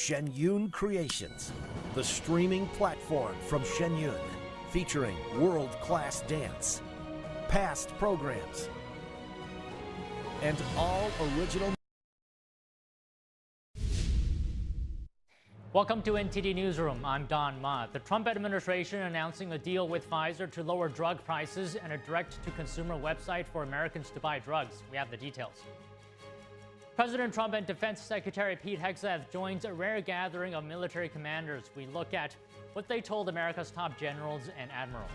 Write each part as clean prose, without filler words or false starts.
Shenyun Creations, the streaming platform from Shenyun, featuring world-class dance, past programs, and all original. Welcome to NTD Newsroom. I'm Don Ma. The Trump administration announcing a deal with Pfizer to lower drug prices and a direct-to-consumer website for Americans to buy drugs. We have the details. President Trump and Defense Secretary Pete Hegseth joins a rare gathering of military commanders. We look at what they told America's top generals and admirals.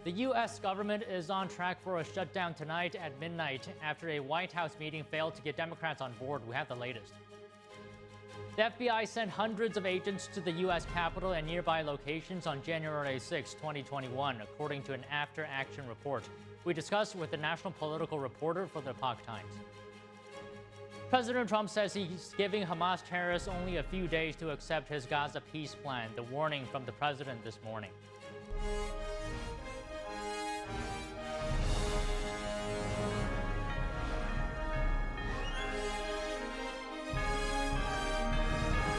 The U.S. government is on track for a shutdown tonight at midnight after a White House meeting failed to get Democrats on board. We have the latest. The FBI sent hundreds of agents to the U.S. Capitol and nearby locations on January 6, 2021, according to an after-action report. We discussed with the national political reporter for the Epoch Times. President Trump says he's giving Hamas terrorists only a few days to accept his Gaza peace plan, the warning from the president this morning.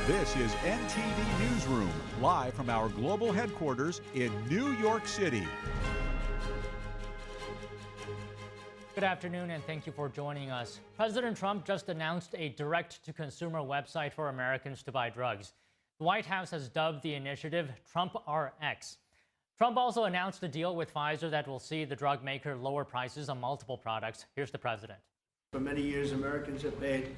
This is NTD Newsroom, live from our global headquarters in New York City. Good afternoon, and thank you for joining us. President Trump just announced a direct-to-consumer website for Americans to buy drugs. The White House has dubbed the initiative Trump RX. Trump also announced a deal with Pfizer that will see the drug maker lower prices on multiple products. Here's the president. For many years, Americans have paid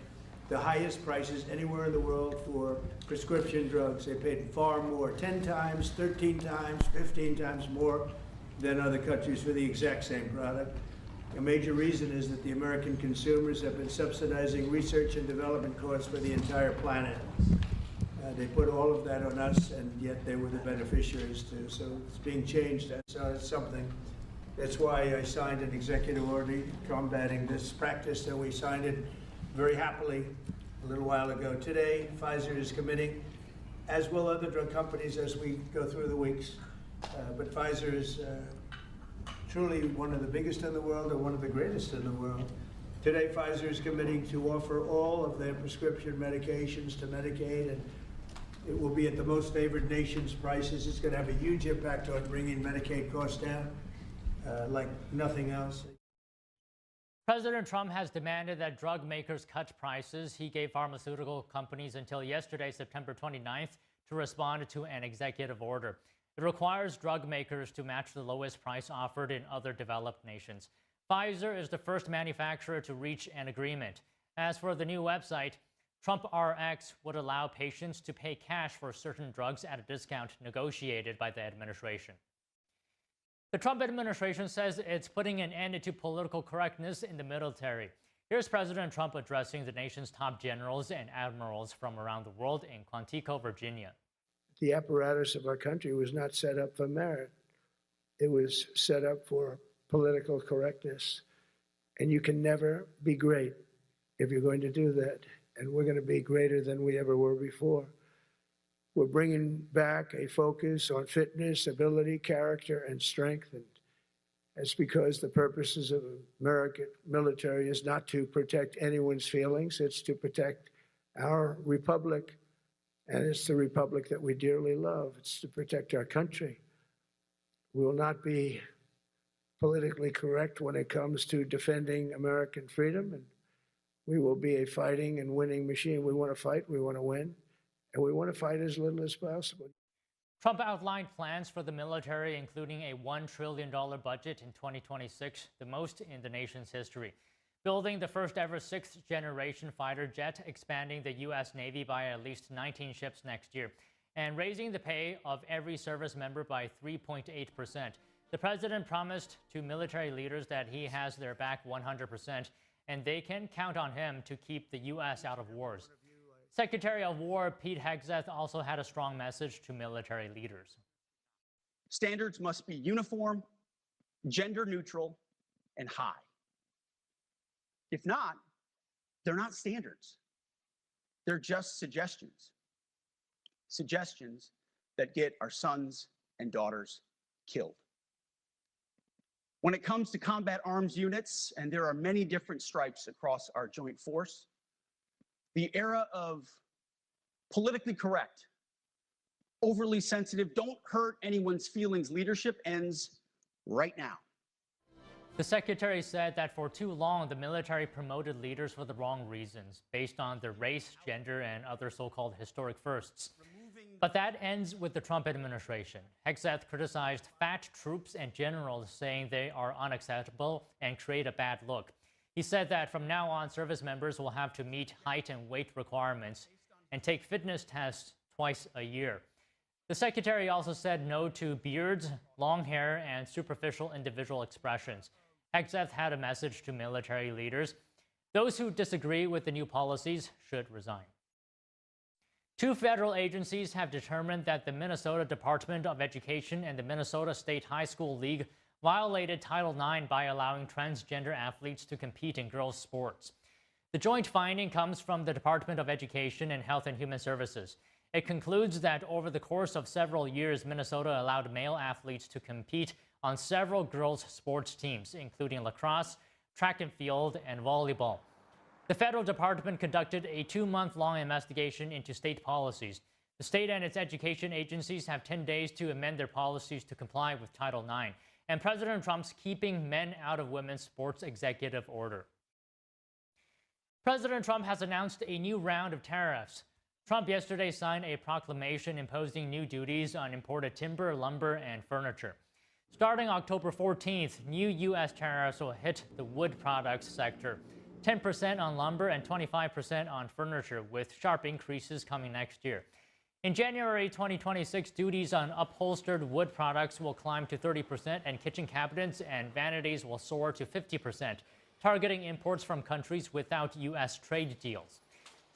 the highest prices anywhere in the world for prescription drugs. They paid far more, 10 times, 13 times, 15 times more than other countries for the exact same product. A major reason is that the American consumers have been subsidizing research and development costs for the entire planet. They put all of that on us, and yet they were the beneficiaries too. So it's being changed. That's something. That's why I signed an executive order combating this practice, and we signed it very happily a little while ago. Today, Pfizer is committing, as will other drug companies as we go through the weeks. But Pfizer is truly one of the biggest in the world and one of the greatest in the world. Today, Pfizer is committing to offer all of their prescription medications to Medicaid, and it will be at the most favored nation's prices. It's going to have a huge impact on bringing Medicaid costs down like nothing else. President Trump has demanded that drug makers cut prices. He gave pharmaceutical companies until yesterday, September 29th, to respond to an executive order. It requires drug makers to match the lowest price offered in other developed nations. Pfizer is the first manufacturer to reach an agreement. As for the new website, Trump RX would allow patients to pay cash for certain drugs at a discount negotiated by the administration. The Trump administration says it's putting an end to political correctness in the military. Here's President Trump addressing the nation's top generals and admirals from around the world in Quantico, Virginia. The apparatus of our country was not set up for merit. It was set up for political correctness. And you can never be great if you're going to do that. And we're going to be greater than we ever were before. We're bringing back a focus on fitness, ability, character, and strength. And that's because the purposes of American military is not to protect anyone's feelings. It's to protect our republic. And it's the republic that we dearly love. It's to protect our country. We will not be politically correct when it comes to defending American freedom. And we will be a fighting and winning machine. We want to fight, we want to win, and we want to fight as little as possible. Trump outlined plans for the military, including a $1 trillion budget in 2026, the most in the nation's history. Building the first ever sixth-generation fighter jet, expanding the U.S. Navy by at least 19 ships next year, and raising the pay of every service member by 3.8%. The president promised to military leaders that he has their back 100%, and they can count on him to keep the U.S. out of wars. Secretary of War Pete Hegseth also had a strong message to military leaders. Standards must be uniform, gender neutral, and high. If not, they're not standards. They're just suggestions. Suggestions that get our sons and daughters killed. When it comes to combat arms units, and there are many different stripes across our joint force, the era of politically correct, overly sensitive, don't hurt anyone's feelings leadership ends right now. The secretary said that for too long, the military promoted leaders for the wrong reasons, based on their race, gender, and other so-called historic firsts. But that ends with the Trump administration. Hegseth criticized fat troops and generals, saying they are unacceptable and create a bad look. He said that from now on, service members will have to meet height and weight requirements and take fitness tests twice a year. The secretary also said no to beards, long hair, and superficial individual expressions. Hegseth had a message to military leaders. Those who disagree with the new policies should resign. Two federal agencies have determined that the Minnesota Department of Education and the Minnesota State High School League violated Title IX by allowing transgender athletes to compete in girls' sports. The joint finding comes from the Department of Education and Health and Human Services. It concludes that over the course of several years, Minnesota allowed male athletes to compete on several girls' sports teams, including lacrosse, track and field, and volleyball. The federal department conducted a 2-month-long investigation into state policies. The state and its education agencies have 10 days to amend their policies to comply with Title IX and President Trump's Keeping Men Out of Women's Sports executive order. President Trump has announced a new round of tariffs. Trump yesterday signed a proclamation imposing new duties on imported timber, lumber, and furniture. Starting October 14th, new U.S. tariffs will hit the wood products sector. 10% on lumber and 25% on furniture, with sharp increases coming next year. In January 2026, duties on upholstered wood products will climb to 30%, and kitchen cabinets and vanities will soar to 50%, targeting imports from countries without U.S. trade deals.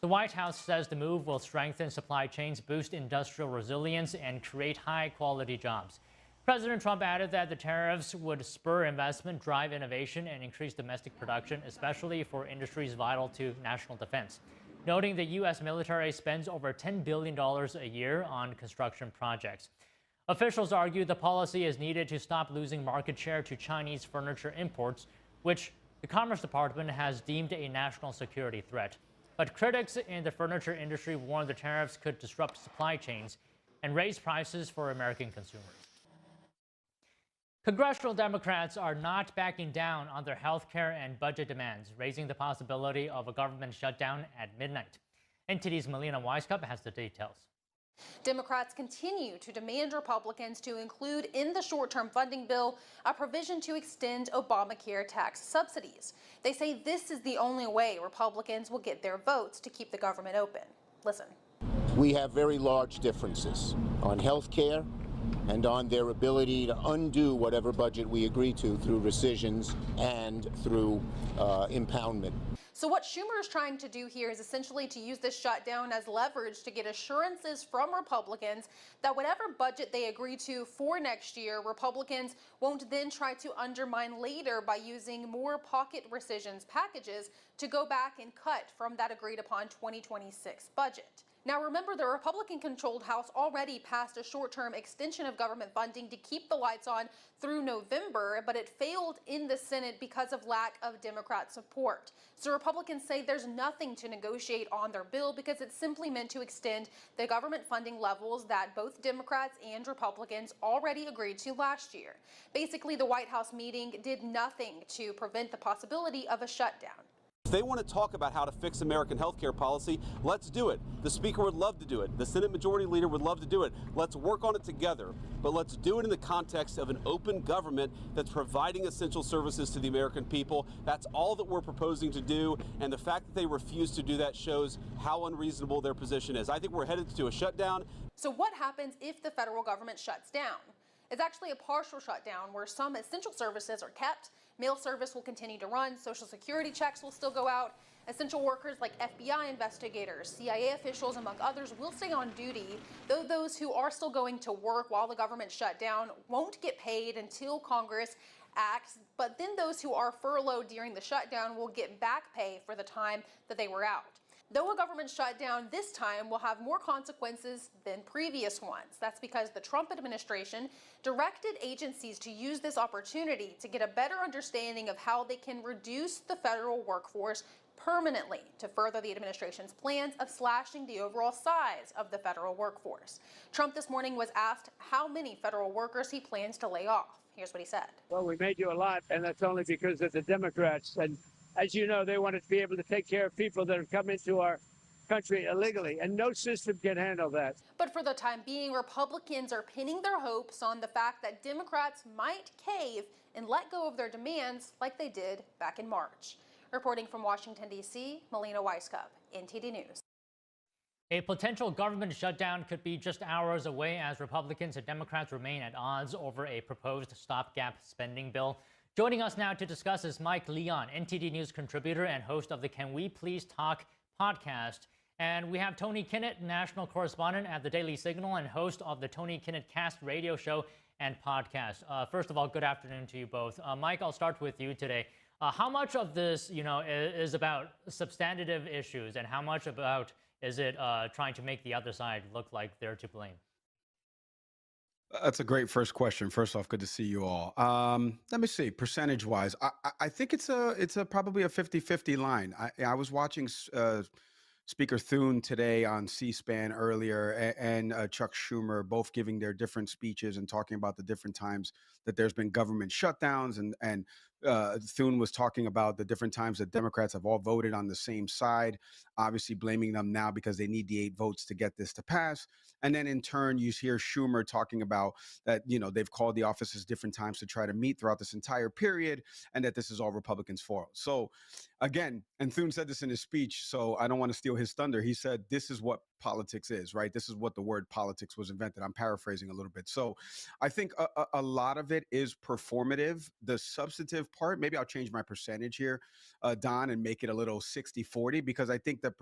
The White House says the move will strengthen supply chains, boost industrial resilience, and create high-quality jobs. President Trump added that the tariffs would spur investment, drive innovation, and increase domestic production, especially for industries vital to national defense, noting the U.S. military spends over $10 billion a year on construction projects. Officials argue the policy is needed to stop losing market share to Chinese furniture imports, which the Commerce Department has deemed a national security threat. But critics in the furniture industry warn the tariffs could disrupt supply chains and raise prices for American consumers. Congressional Democrats are not backing down on their health care and budget demands, raising the possibility of a government shutdown at midnight. NTD's Melina Weisskopf has the details. Democrats continue to demand Republicans to include in the short-term funding bill a provision to extend Obamacare tax subsidies. They say this is the only way Republicans will get their votes to keep the government open. Listen. We have very large differences on health care and on their ability to undo whatever budget we agree to through rescissions and through impoundment. So what Schumer is trying to do here is essentially to use this shutdown as leverage to get assurances from Republicans that whatever budget they agree to for next year, Republicans won't then try to undermine later by using more pocket rescissions packages to go back and cut from that agreed upon 2026 budget. Now remember, the Republican-controlled House already passed a short-term extension of government funding to keep the lights on through November, but it failed in the Senate because of lack of Democrat support. So Republicans say there's nothing to negotiate on their bill because it's simply meant to extend the government funding levels that both Democrats and Republicans already agreed to last year. Basically, the White House meeting did nothing to prevent the possibility of a shutdown. If they want to talk about how to fix American health care policy, let's do it. The Speaker would love to do it. The Senate Majority Leader would love to do it. Let's work on it together. But let's do it in the context of an open government that's providing essential services to the American people. That's all that we're proposing to do. And the fact that they refuse to do that shows how unreasonable their position is. I think we're headed to a shutdown. So what happens if the federal government shuts down? It's actually a partial shutdown where some essential services are kept. Mail service will continue to run, Social Security checks will still go out, essential workers like FBI investigators, CIA officials, among others, will stay on duty, though those who are still going to work while the government shut down won't get paid until Congress acts, but then those who are furloughed during the shutdown will get back pay for the time that they were out. Though a government shutdown this time will have more consequences than previous ones. That's because the Trump administration directed agencies to use this opportunity to get a better understanding of how they can reduce the federal workforce permanently to further the administration's plans of slashing the overall size of the federal workforce. Trump this morning was asked how many federal workers he plans to lay off. Here's what he said. Well, we may do a lot, and that's only because of the Democrats. And as you know, they want to be able to take care of people that have come into our country illegally, and no system can handle that. But for the time being, Republicans are pinning their hopes on the fact that Democrats might cave and let go of their demands like they did back in March. Reporting from Washington, D.C., Melina Weisskopf, NTD News. A potential government shutdown could be just hours away as Republicans and Democrats remain at odds over a proposed stopgap spending bill. Joining us now to discuss is Mike Leon, NTD News contributor and host of the Can We Please Talk podcast. And we have Tony Kinnett, national correspondent at the Daily Signal and host of the Tony Kinnett Cast radio show and podcast. First of all, good afternoon to you both. Mike, I'll start with you today. How much of this, is about substantive issues, and how much about is it trying to make the other side look like they're to blame? That's a great first question. First off, good to see you all. Let me see, percentage-wise, I think it's probably a 50-50 line. I was watching Speaker Thune today on C-SPAN earlier, and Chuck Schumer, both giving their different speeches and talking about the different times that there's been government shutdowns, and Thune was talking about the different times that Democrats have all voted on the same side, obviously blaming them now because they need the 8 votes to get this to pass. And then in turn, you hear Schumer talking about that, they've called the offices different times to try to meet throughout this entire period, and that this is all Republicans' fault. So again, and Thune said this in his speech, so I don't want to steal his thunder. He said, this is what politics is, right? This is what the word politics was invented. I'm paraphrasing a little bit. So I think a lot of it is performative. The substantive part, maybe I'll change my percentage here, Don, and make it a little 60-40, because I think that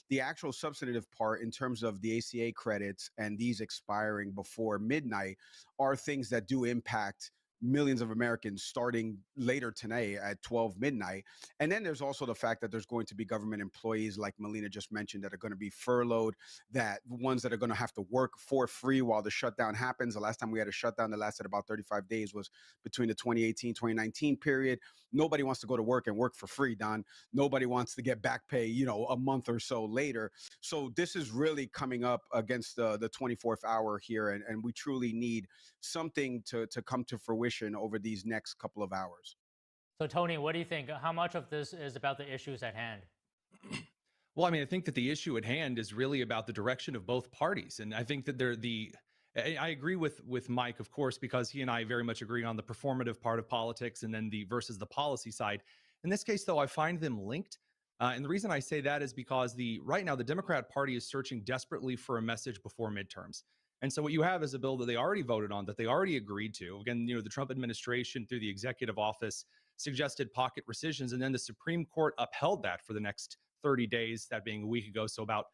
the actual substantive part in terms of the ACA credits and these expiring before midnight are things that do impact millions of Americans starting later tonight at 12 midnight. And then there's also the fact that there's going to be government employees, like Melina just mentioned, that are going to be furloughed, that ones that are going to have to work for free while the shutdown happens. The last time we had a shutdown that lasted about 35 days was between the 2018-2019 period. Nobody wants to go to work and work for free, Don. Nobody wants to get back pay, a month or so later. So this is really coming up against the 24th hour here. And we truly need something to come to fruition over these next couple of hours. So, Tony, what do you think? How much of this is about the issues at hand? Well, I think that the issue at hand is really about the direction of both parties. And I think that I agree with Mike, of course, because he and I very much agree on the performative part of politics and then versus the policy side. In this case, though, I find them linked. And the reason I say that is because right now the Democrat Party is searching desperately for a message before midterms. And so what you have is a bill that they already voted on, that they already agreed to. Again, the Trump administration through the executive office suggested pocket rescissions, and then the Supreme Court upheld that for the next 30 days, that being a week ago. So about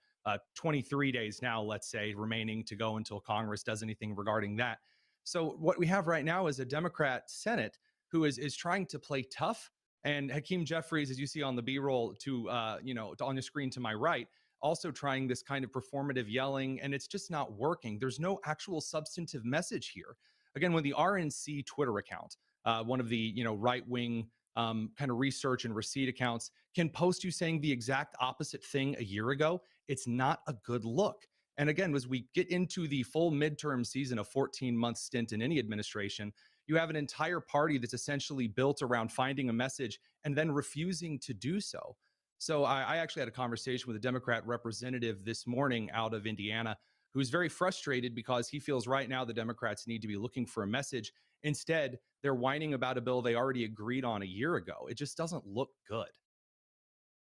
23 days now, let's say, remaining to go until Congress does anything regarding that. So what we have right now is a Democrat Senate who is trying to play tough. And Hakeem Jeffries, as you see on the B-roll on the screen to my right, also trying this kind of performative yelling, and it's just not working. There's no actual substantive message here. Again, when the RNC Twitter account, one of the right-wing kind of research and receipt accounts, can post you saying the exact opposite thing a year ago, it's not a good look. And again, as we get into the full midterm season, a 14-month stint in any administration, you have an entire party that's essentially built around finding a message and then refusing to do so. So I actually had a conversation with a Democrat representative this morning out of Indiana who's very frustrated because he feels right now the Democrats need to be looking for a message. Instead, they're whining about a bill they already agreed on a year ago. It just doesn't look good.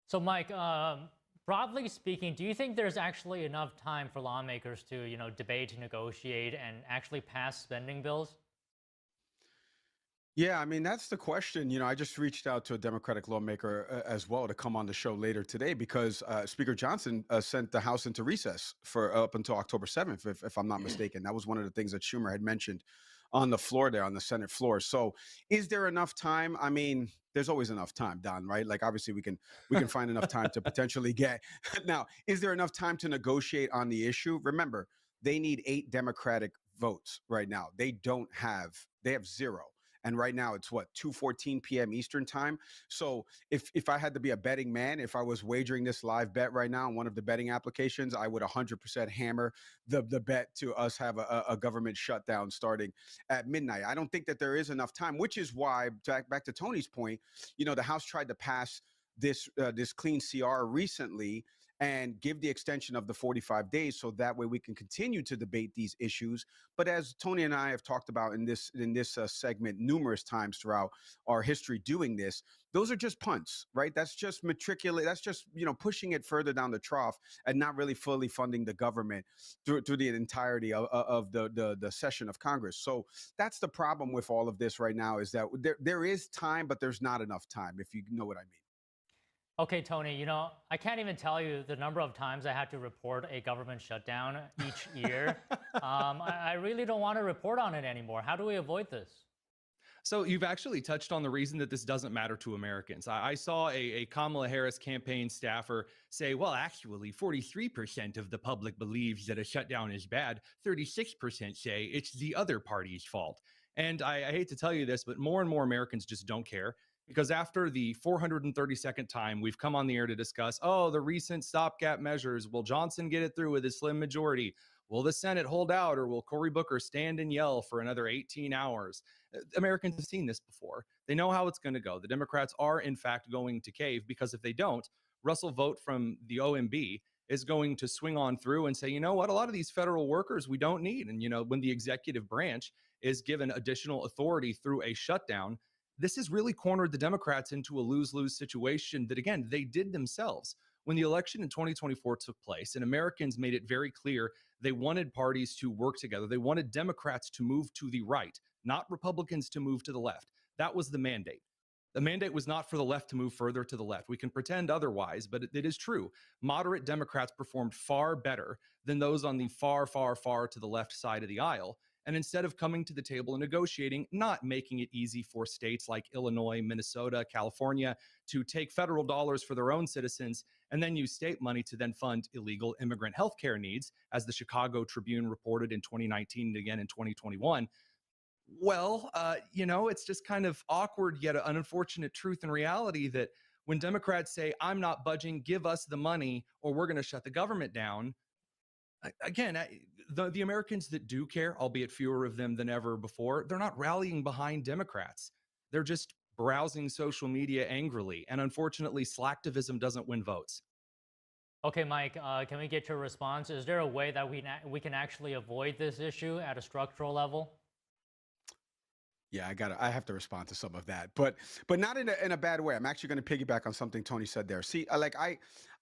So, Mike, broadly speaking, do you think there's actually enough time for lawmakers to, debate, negotiate, and actually pass spending bills? Yeah, that's the question. I just reached out to a Democratic lawmaker as well to come on the show later today because Speaker Johnson sent the House into recess for up until October 7th, if I'm not mistaken. That was one of the things that Schumer had mentioned on the floor there, on the Senate floor. So is there enough time? There's always enough time, Don, right? Like, obviously, we can find enough time to potentially get. Now, is there enough time to negotiate on the issue? Remember, they need 8 Democratic votes right now. They have 0. And right now it's what, 2:14 p.m. Eastern time. So if I had to be a betting man, if I was wagering this live bet right now on one of the betting applications, I would 100% hammer the bet to us have a government shutdown starting at midnight. I don't think that there is enough time, which is why, back to Tony's point, the House tried to pass this clean CR recently and give the extension of the 45 days so that way we can continue to debate these issues. But as Tony and I have talked about in this segment numerous times throughout our history doing this, those are just punts, right? That's just that's just, pushing it further down the trough and not really fully funding the government through the entirety of the session of Congress. So that's the problem with all of this right now, is that there is time, but there's not enough time, if you know what I mean. Okay, Tony, I can't even tell you the number of times I had to report a government shutdown each year. I really don't want to report on it anymore. How do we avoid this? So you've actually touched on the reason that this doesn't matter to Americans. I saw a Kamala Harris campaign staffer say, well, actually, 43% of the public believes that a shutdown is bad. 36% say it's the other party's fault. And I hate to tell you this, but more and more Americans just don't care. Because after the 432nd time we've come on the air to discuss, the recent stopgap measures, will Johnson get it through with a slim majority? Will the Senate hold out, or will Cory Booker stand and yell for another 18 hours? Americans have seen this before. They know how it's going to go. The Democrats are, in fact, going to cave, because if they don't, Russell Vought from the OMB is going to swing on through and say, you know what, a lot of these federal workers we don't need. And, when the executive branch is given additional authority through a shutdown, this has really cornered the Democrats into a lose-lose situation that, again, they did themselves. When the election in 2024 took place and Americans made it very clear they wanted parties to work together, they wanted Democrats to move to the right, not Republicans to move to the left. That was the mandate. The mandate was not for the left to move further to the left. We can pretend otherwise, but it is true. Moderate Democrats performed far better than those on the far, far, far to the left side of the aisle. And instead of coming to the table and negotiating, not making it easy for states like Illinois, Minnesota, California to take federal dollars for their own citizens and then use state money to then fund illegal immigrant health care needs, as the Chicago Tribune reported in 2019 and again in 2021. Well, it's just kind of awkward, yet an unfortunate truth and reality that when Democrats say, I'm not budging, give us the money, or we're going to shut the government down, again, the Americans that do care, albeit fewer of them than ever before, they're not rallying behind Democrats. They're just browsing social media angrily. And unfortunately, slacktivism doesn't win votes. Okay, Mike, can we get your response? Is there a way that we can actually avoid this issue at a structural level? Yeah, I have to respond to some of that, but not in a bad way. I'm actually going to piggyback on something Tony said there. See,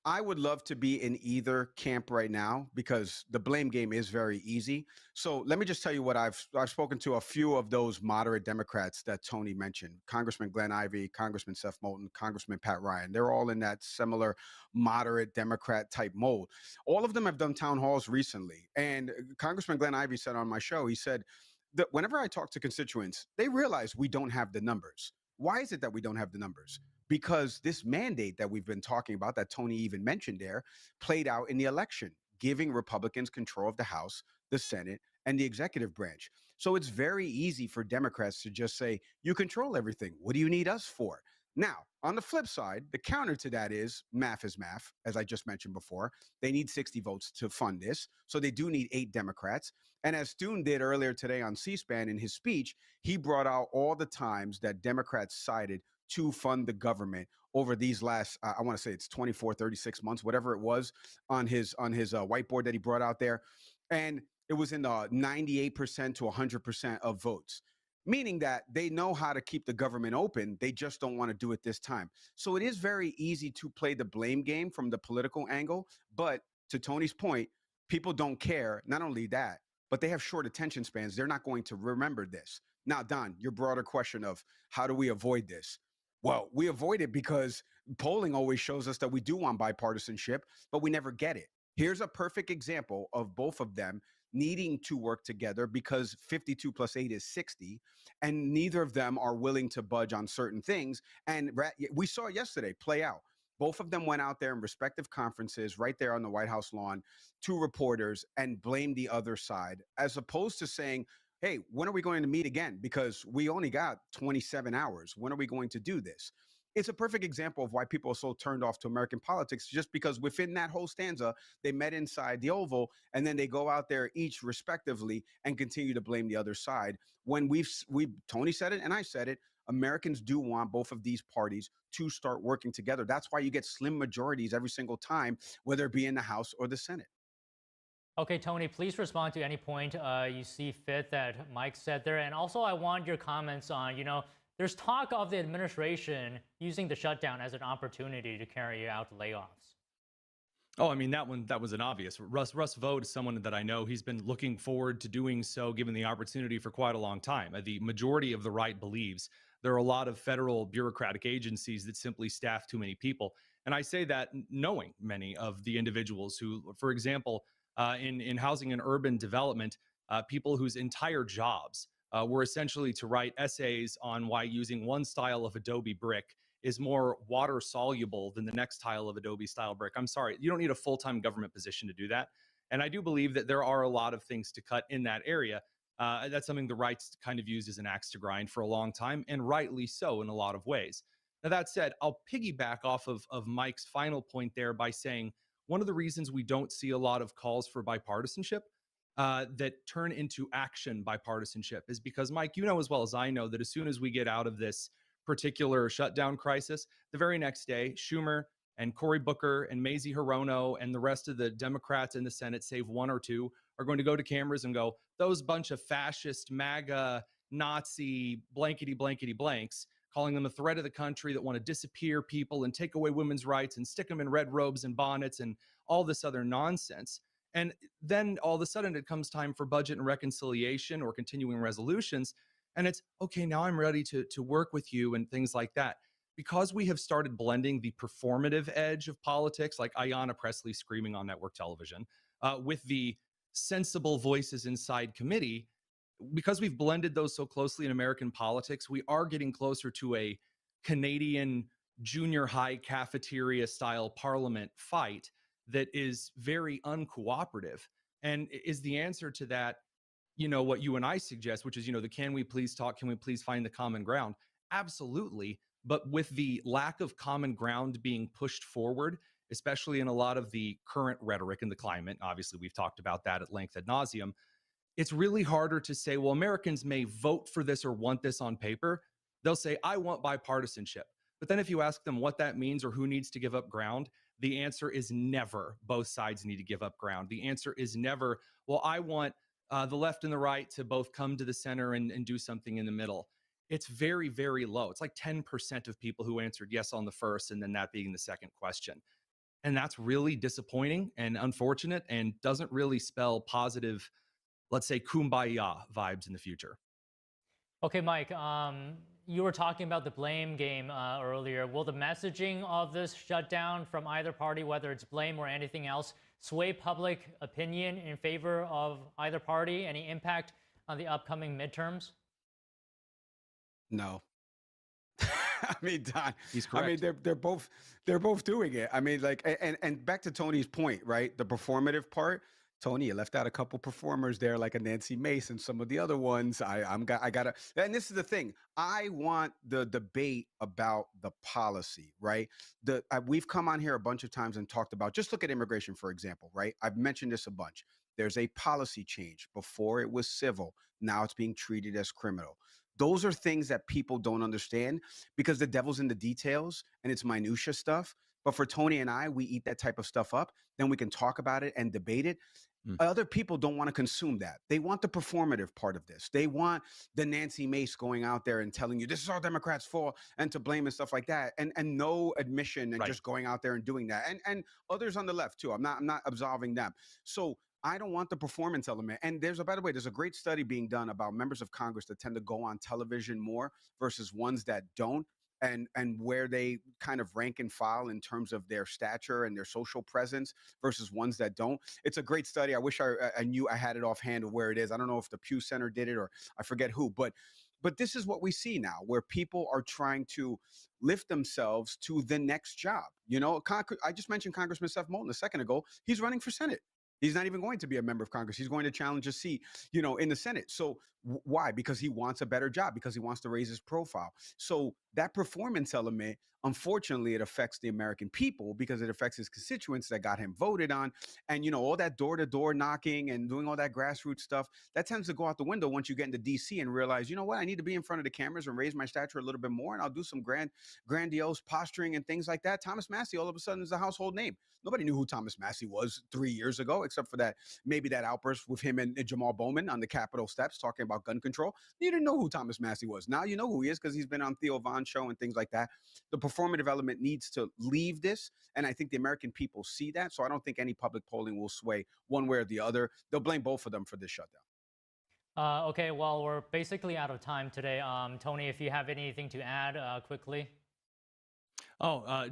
I would love to be in either camp right now, because the blame game is very easy. So let me just tell you what I've spoken to a few of those moderate Democrats that Tony mentioned: Congressman Glenn Ivey, Congressman Seth Moulton, Congressman Pat Ryan. They're all in that similar moderate Democrat type mold. All of them have done town halls recently, and Congressman Glenn Ivey said on my show, he said that whenever I talk to constituents, they realize we don't have the numbers. Why is it that we don't have the numbers? Because this mandate that we've been talking about, that Tony even mentioned there, played out in the election, giving Republicans control of the House, the Senate, and the executive branch. So it's very easy for Democrats to just say, you control everything. What do you need us for? Now, on the flip side, the counter to that is math, as I just mentioned before. They need 60 votes to fund this. So they do need 8 Democrats. And as Thune did earlier today on C-SPAN in his speech, he brought out all the times that Democrats cited to fund the government over these last, I want to say it's 24, 36 months, whatever it was, on his whiteboard that he brought out there. And it was in the 98% to 100% of votes, meaning that they know how to keep the government open. They just don't want to do it this time. So it is very easy to play the blame game from the political angle. But to Tony's point, people don't care. Not only that, but they have short attention spans. They're not going to remember this. Now, Don, your broader question of how do we avoid this? Well, we avoid it because polling always shows us that we do want bipartisanship, but we never get it. Here's a perfect example of both of them needing to work together, because 52 plus 8 is 60, and neither of them are willing to budge on certain things. And we saw yesterday play out. Both of them went out there in respective conferences right there on the White House lawn to reporters and blamed the other side, as opposed to saying, hey, when are we going to meet again? Because we only got 27 hours. When are we going to do this? It's a perfect example of why people are so turned off to American politics, just because within that whole stanza, they met inside the Oval, and then they go out there each respectively and continue to blame the other side. When Tony said it and I said it, Americans do want both of these parties to start working together. That's why you get slim majorities every single time, whether it be in the House or the Senate. Okay, Tony, please respond to any point you see fit that Mike said there. And also, I want your comments on, there's talk of the administration using the shutdown as an opportunity to carry out layoffs. Oh, I mean, that was an obvious. Russ Vought is someone that I know. He's been looking forward to doing so, given the opportunity, for quite a long time. The majority of the right believes there are a lot of federal bureaucratic agencies that simply staff too many people. And I say that knowing many of the individuals who, for example, in housing and urban development, people whose entire jobs were essentially to write essays on why using one style of Adobe brick is more water soluble than the next tile of Adobe style brick. I'm sorry, you don't need a full-time government position to do that. And I do believe that there are a lot of things to cut in that area. That's something the right's kind of used as an axe to grind for a long time, and rightly so in a lot of ways. Now, that said, I'll piggyback off of Mike's final point there by saying one of the reasons we don't see a lot of calls for bipartisanship that turn into action bipartisanship is because, Mike, you know as well as I know that as soon as we get out of this particular shutdown crisis, the very next day, Schumer and Cory Booker and Mazie Hirono and the rest of the Democrats in the Senate, save one or two, are going to go to cameras and go, those bunch of fascist, MAGA, Nazi, blankety blanks, calling them a threat of the country that want to disappear people and take away women's rights and stick them in red robes and bonnets and all this other nonsense. And then all of a sudden it comes time for budget and reconciliation or continuing resolutions. And it's, okay, now I'm ready to work with you and things like that. Because we have started blending the performative edge of politics, like Ayanna Pressley screaming on network television, with the sensible voices inside committee, because we've blended those so closely in American politics, we are getting closer to a Canadian junior high cafeteria style parliament fight that is very uncooperative. And is the answer to that, what you and I suggest, which is, the can we please talk? Can we please find the common ground? Absolutely. But with the lack of common ground being pushed forward, especially in a lot of the current rhetoric in the climate, obviously we've talked about that at length ad nauseum, it's really harder to say, well, Americans may vote for this or want this on paper. They'll say, I want bipartisanship. But then if you ask them what that means or who needs to give up ground, the answer is never both sides need to give up ground. The answer is never, well, I want the left and the right to both come to the center and do something in the middle. It's very, very low. It's like 10% of people who answered yes on the first, and then that being the second question. And that's really disappointing and unfortunate and doesn't really spell positive, let's say, kumbaya vibes in the future. Okay, Mike, you were talking about the blame game earlier. Will the messaging of this shutdown from either party, whether it's blame or anything else, sway public opinion in favor of either party? Any impact on the upcoming midterms? No. I mean, Don, he's correct. I mean, they're both doing it. I mean, like, and back to Tony's point, right? The performative part. Tony, you left out a couple performers there, like a Nancy Mace and some of the other ones. I gotta, and this is the thing. I want the debate about the policy, right? We've come on here a bunch of times and talked about, just look at immigration, for example, right? I've mentioned this a bunch. There's a policy change. Before it was civil. Now it's being treated as criminal. Those are things that people don't understand because the devil's in the details and it's minutia stuff. But for Tony and I, we eat that type of stuff up. Then we can talk about it and debate it. Other people don't want to consume that. They want the performative part of this. They want the Nancy Mace going out there and telling you this is all Democrats' fault and to blame and stuff like that. And no admission and just going out there and doing that. And others on the left too. I'm not absolving them. So I don't want the performance element. And by the way, there's a great study being done about members of Congress that tend to go on television more versus ones that don't. And where they kind of rank and file in terms of their stature and their social presence versus ones that don't. It's a great study. I wish I knew I had it offhand of where it is. I don't know if the Pew Center did it or I forget who, but this is what we see now, where people are trying to lift themselves to the next job. I just mentioned Congressman Seth Moulton a second ago. He's running for Senate. He's not even going to be a member of Congress. He's going to challenge a seat, in the Senate. So why? Because he wants a better job, because he wants to raise his profile. So that performance element, unfortunately, it affects the American people because it affects his constituents that got him voted on. And, all that door-to-door knocking and doing all that grassroots stuff, that tends to go out the window once you get into D.C. and realize, you know what, I need to be in front of the cameras and raise my stature a little bit more, and I'll do some grandiose posturing and things like that. Thomas Massie all of a sudden is a household name. Nobody knew who Thomas Massie was 3 years ago, except for maybe that outburst with him and Jamal Bowman on the Capitol steps talking about gun control. You didn't know who Thomas Massie was. Now you know who he is because he's been on Theo Von's show and things like that. The performative element needs to leave this, and I think the American people see that. So I don't think any public polling will sway one way or the other. They'll blame both of them for this shutdown. Okay, well, we're basically out of time today. Tony, if you have anything to add quickly.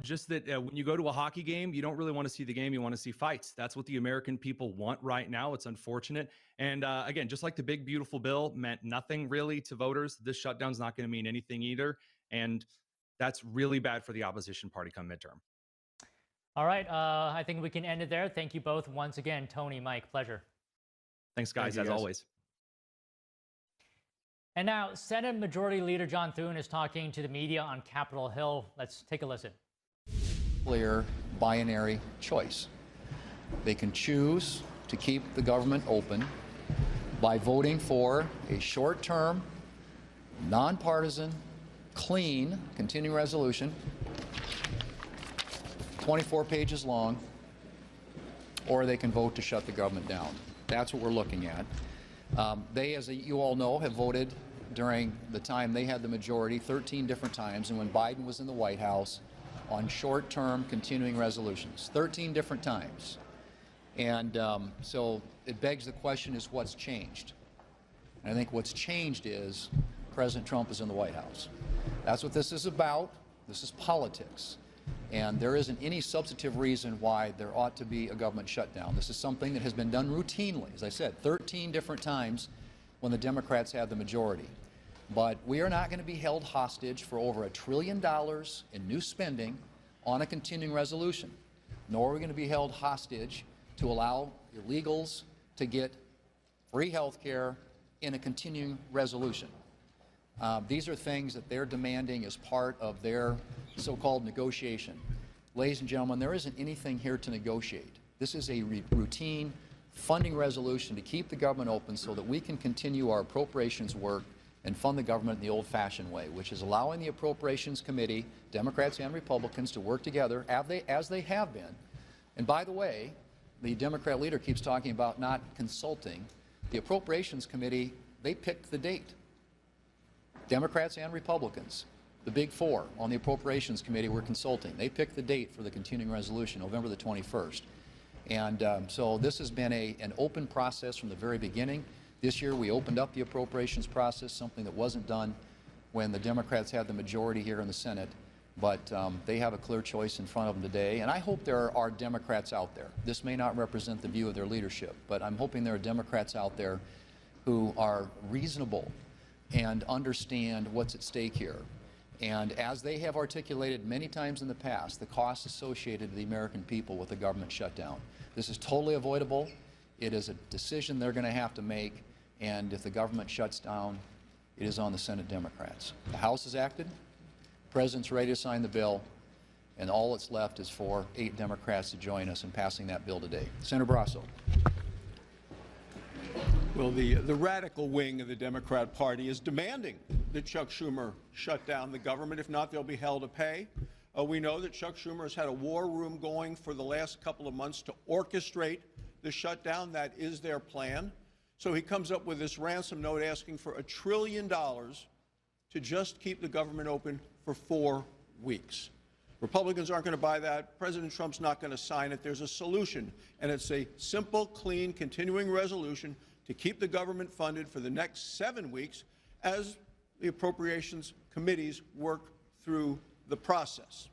Just that when you go to a hockey game, you don't really want to see the game. You want to see fights. That's what the American people want right now. It's unfortunate. And again, just like the big, beautiful bill meant nothing really to voters, this shutdown's not going to mean anything either. And that's really bad for the opposition party come midterm. All right. I think we can end it there. Thank you both once again, Tony, Mike. Pleasure. Thanks, guys, as always. And now, Senate Majority Leader John Thune is talking to the media on Capitol Hill. Let's take a listen. Clear binary choice. They can choose to keep the government open by voting for a short-term, nonpartisan, clean continuing resolution, 24 pages long, or they can vote to shut the government down. That's what we're looking at. They, as you all know, have voted during the time they had the majority 13 different times, and when Biden was in the White House, on short-term continuing resolutions, 13 different times. And so it begs the question is what's changed? And I think what's changed is President Trump is in the White House. That's what this is about. This is politics. And there isn't any substantive reason why there ought to be a government shutdown. This is something that has been done routinely, as I said, 13 different times when the Democrats had the majority. But we are not going to be held hostage for over $1 trillion in new spending on a continuing resolution, nor are we going to be held hostage to allow illegals to get free health care in a continuing resolution. These are things that they're demanding as part of their so-called negotiation. Ladies and gentlemen, there isn't anything here to negotiate. This is a routine funding resolution to keep the government open so that we can continue our appropriations work and fund the government in the old-fashioned way, which is allowing the Appropriations Committee, Democrats and Republicans, to work together as they have been. And by the way, the Democrat leader keeps talking about not consulting. The Appropriations Committee, they picked the date. Democrats and Republicans, the big four on the Appropriations Committee, were consulting. They picked the date for the continuing resolution, November the 21st. And so this has been an open process from the very beginning. This year we opened up the appropriations process, something that wasn't done when the Democrats had the majority here in the Senate. But they have a clear choice in front of them today. And I hope there are Democrats out there. This may not represent the view of their leadership, but I'm hoping there are Democrats out there who are reasonable and understand what's at stake here. And as they have articulated many times in the past, the costs associated to the American people with the government shutdown. This is totally avoidable. It is a decision they're going to have to make. And if the government shuts down, it is on the Senate Democrats. The House has acted. The President's ready to sign the bill. And all that's left is for 8 Democrats to join us in passing that bill today. Senator Barrasso. Well, the radical wing of the Democrat Party is demanding that Chuck Schumer shut down the government. If not, they'll be held to pay. We know that Chuck Schumer has had a war room going for the last couple of months to orchestrate the shutdown. That is their plan. So he comes up with this ransom note asking for $1 trillion to just keep the government open for 4 weeks. Republicans aren't going to buy that. President Trump's not going to sign it. There's a solution, and it's a simple, clean, continuing resolution to keep the government funded for the next 7 weeks as the appropriations committees work through the process.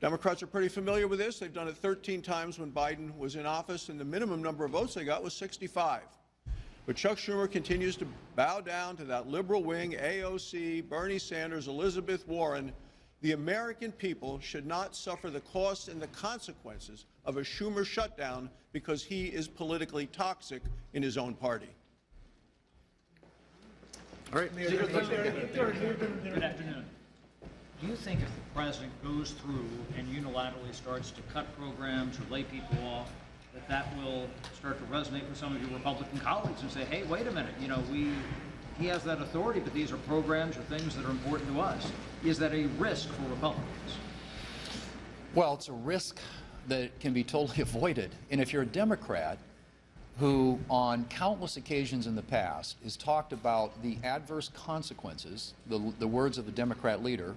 Democrats are pretty familiar with this. They've done it 13 times when Biden was in office, and the minimum number of votes they got was 65. But Chuck Schumer continues to bow down to that liberal wing, AOC, Bernie Sanders, Elizabeth Warren, The American people should not suffer the costs and the consequences of a Schumer shutdown because he is politically toxic in his own party. All right. Good afternoon. Do you think if the president goes through and unilaterally starts to cut programs or lay people off, that will start to resonate with some of your Republican colleagues and say, hey, wait a minute, you know, he has that authority, but these are programs or things that are important to us. Is that a risk for Republicans? Well, it's a risk that can be totally avoided. And if you're a Democrat who on countless occasions in the past has talked about the adverse consequences, the words of the Democrat leader,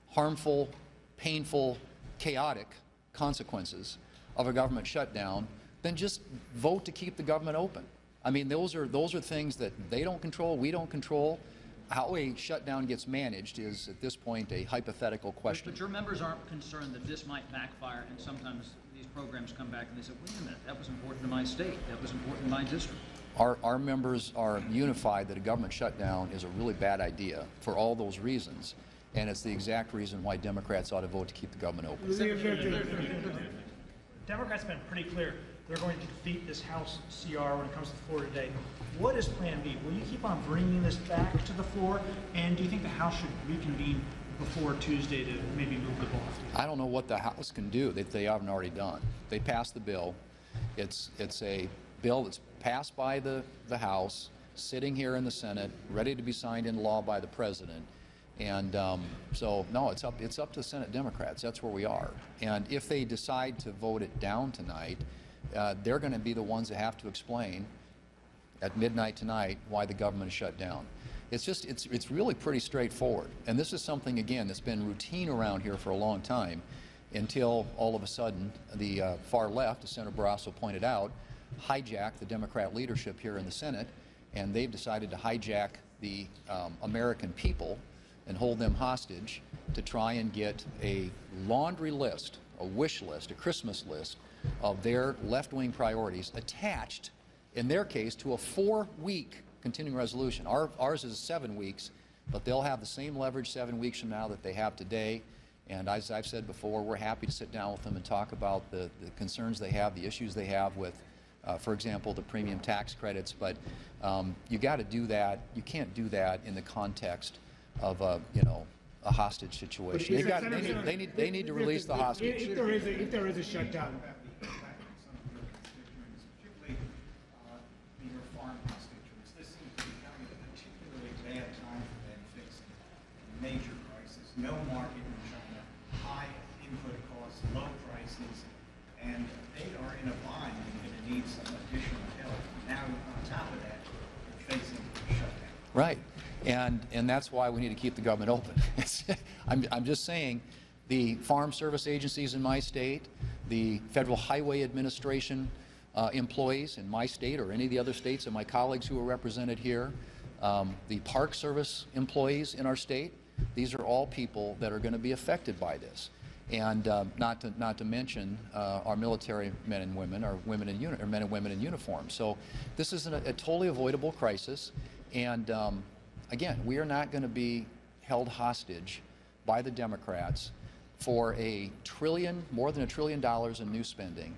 harmful, painful, chaotic consequences of a government shutdown, then just vote to keep the government open. I mean, those are things that they don't control, we don't control. How a shutdown gets managed is, at this point, a hypothetical question. But your members aren't concerned that this might backfire, and sometimes these programs come back and they say, wait a minute, that was important to my state, that was important to my district. Our members are unified that a government shutdown is a really bad idea for all those reasons, and it's the exact reason why Democrats ought to vote to keep the government open. Democrats have been pretty clear. They're going to defeat this House CR when it comes to the floor today. What is Plan B? Will you keep on bringing this back to the floor? And do you think the House should reconvene before Tuesday to maybe move the ball? I don't know what the House can do that they haven't already done. They passed the bill. It's a bill that's passed by the House, sitting here in the Senate, ready to be signed into law by the President. And so, no, it's up to the Senate Democrats. That's where we are. And if they decide to vote it down tonight, they're going to be the ones that have to explain at midnight tonight why the government is shut down. It's really pretty straightforward. And this is something, again, that's been routine around here for a long time until all of a sudden the far left, as Senator Barrasso pointed out, hijacked the Democrat leadership here in the Senate, and they've decided to hijack the American people and hold them hostage to try and get a laundry list, a wish list, a Christmas list of their left-wing priorities attached, in their case, to a 4-week continuing resolution. Ours is 7 weeks, but they'll have the same leverage 7 weeks from now that they have today. And as I've said before, we're happy to sit down with them and talk about the concerns they have, the issues they have with, for example, the premium tax credits. But you got to do that. You can't do that in the context of a hostage situation. They need to release the hostage. If there is a shutdown. Major crisis, no market in China, high input costs, low prices, and they are in a bind and going to need some additional help. Now, on top of that, they're facing a shutdown. Right, and that's why we need to keep the government open. I'm just saying, the farm service agencies in my state, the Federal Highway Administration employees in my state or any of the other states and my colleagues who are represented here, the Park Service employees in our state, these are all people that are going to be affected by this, and not to mention our military men and women, or men and women in uniform. So this is a totally avoidable crisis, and again, we are not going to be held hostage by the Democrats for more than $1 trillion in new spending,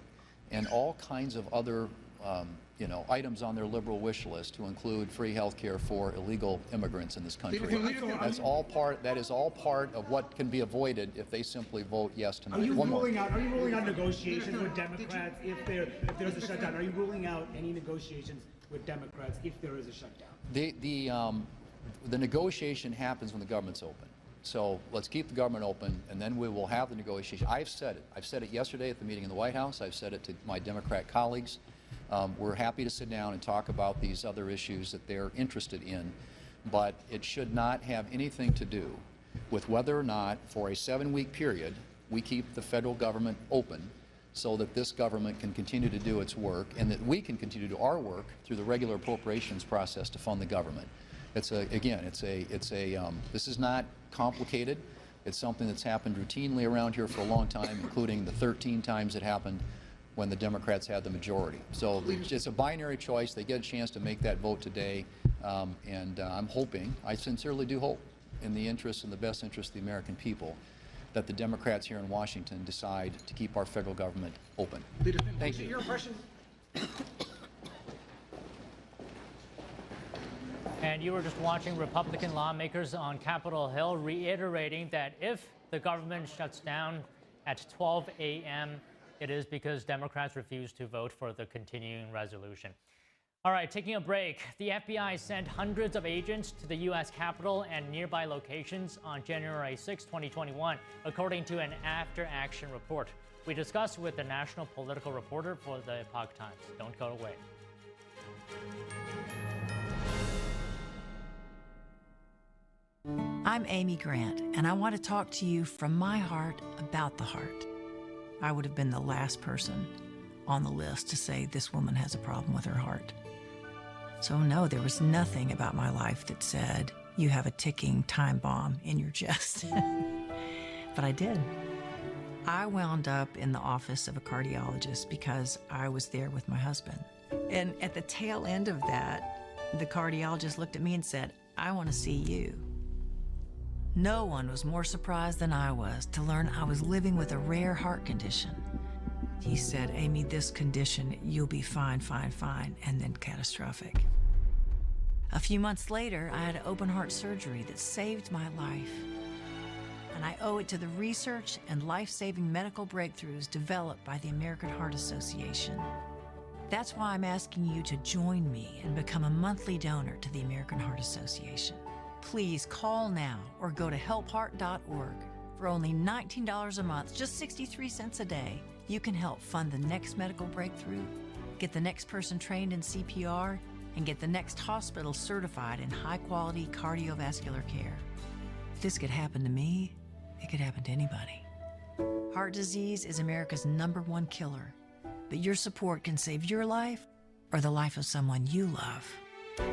and all kinds of other items on their liberal wish list to include free health care for illegal immigrants in this country. That is all part of what can be avoided if they simply vote yes tonight. Are you ruling out negotiations with Democrats if there's a shutdown? Are you ruling out any negotiations with Democrats if there is a shutdown? The negotiation happens when the government's open. So let's keep the government open, and then we will have the negotiation. I've said it. I've said it yesterday at the meeting in the White House. I've said it to my Democrat colleagues. We're happy to sit down and talk about these other issues that they're interested in, but it should not have anything to do with whether or not, for a 7-week period, we keep the federal government open so that this government can continue to do its work and that we can continue to do our work through the regular appropriations process to fund the government. This is not complicated. It's something that's happened routinely around here for a long time, including the 13 times it happened when the Democrats had the majority. So it's a binary choice. They get a chance to make that vote today, and I'm hoping, I sincerely do hope, in the best interest of the American people, that the Democrats here in Washington decide to keep our federal government open. Thank you. Your impression? And you were just watching Republican lawmakers on Capitol Hill reiterating that if the government shuts down at 12 a.m., it is because Democrats refuse to vote for the continuing resolution. All right, taking a break. The FBI sent hundreds of agents to the U.S. Capitol and nearby locations on January 6, 2021, according to an after-action report. We discussed with the national political reporter for the Epoch Times. Don't go away. I'm Amy Grant, and I want to talk to you from my heart about the heart. I would have been the last person on the list to say this woman has a problem with her heart. So no, there was nothing about my life that said, you have a ticking time bomb in your chest. But I did. I wound up in the office of a cardiologist because I was there with my husband. And at the tail end of that, the cardiologist looked at me and said, I want to see you. No one was more surprised than I was to learn I was living with a rare heart condition. He said, Amy, this condition, you'll be fine, fine, fine, and then catastrophic. A few months later, I had open heart surgery that saved my life. And I owe it to the research and life-saving medical breakthroughs developed by the American Heart Association. That's why I'm asking you to join me and become a monthly donor to the American Heart Association. Please call now or go to helpheart.org. For only $19 a month, just 63 cents a day, you can help fund the next medical breakthrough, get the next person trained in CPR, and get the next hospital certified in high-quality cardiovascular care. If this could happen to me, it could happen to anybody. Heart disease is America's #1 killer, but your support can save your life or the life of someone you love.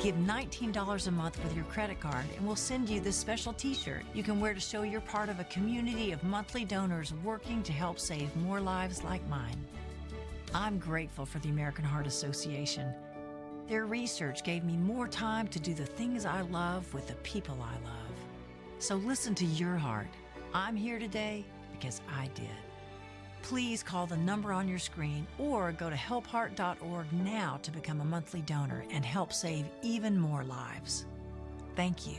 Give $19 a month with your credit card and we'll send you this special t-shirt you can wear to show you're part of a community of monthly donors working to help save more lives like mine. I'm grateful for the American Heart Association. Their research gave me more time to do the things I love with the people I love. So listen to your heart. I'm here today because I did. Please call the number on your screen or go to helpheart.org now to become a monthly donor and help save even more lives. Thank you.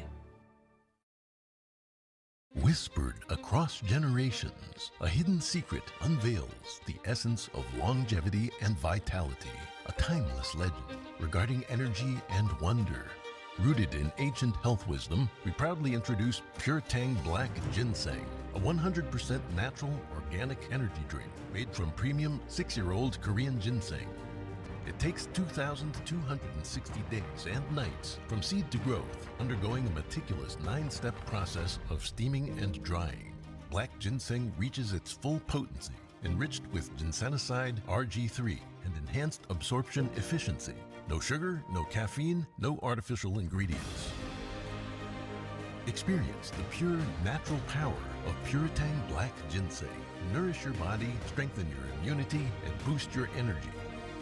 Whispered across generations, a hidden secret unveils the essence of longevity and vitality, a timeless legend regarding energy and wonder. Rooted in ancient health wisdom, we proudly introduce Pure Tang Black Ginseng, a 100% natural organic energy drink made from premium 6-year-old Korean ginseng. It takes 2,260 days and nights from seed to growth, undergoing a meticulous 9-step process of steaming and drying. Black ginseng reaches its full potency, enriched with ginsenoside RG3 and enhanced absorption efficiency. No sugar, no caffeine, no artificial ingredients. Experience the pure natural power of Pure Tang Black Ginseng. Nourish your body, strengthen your immunity, and boost your energy.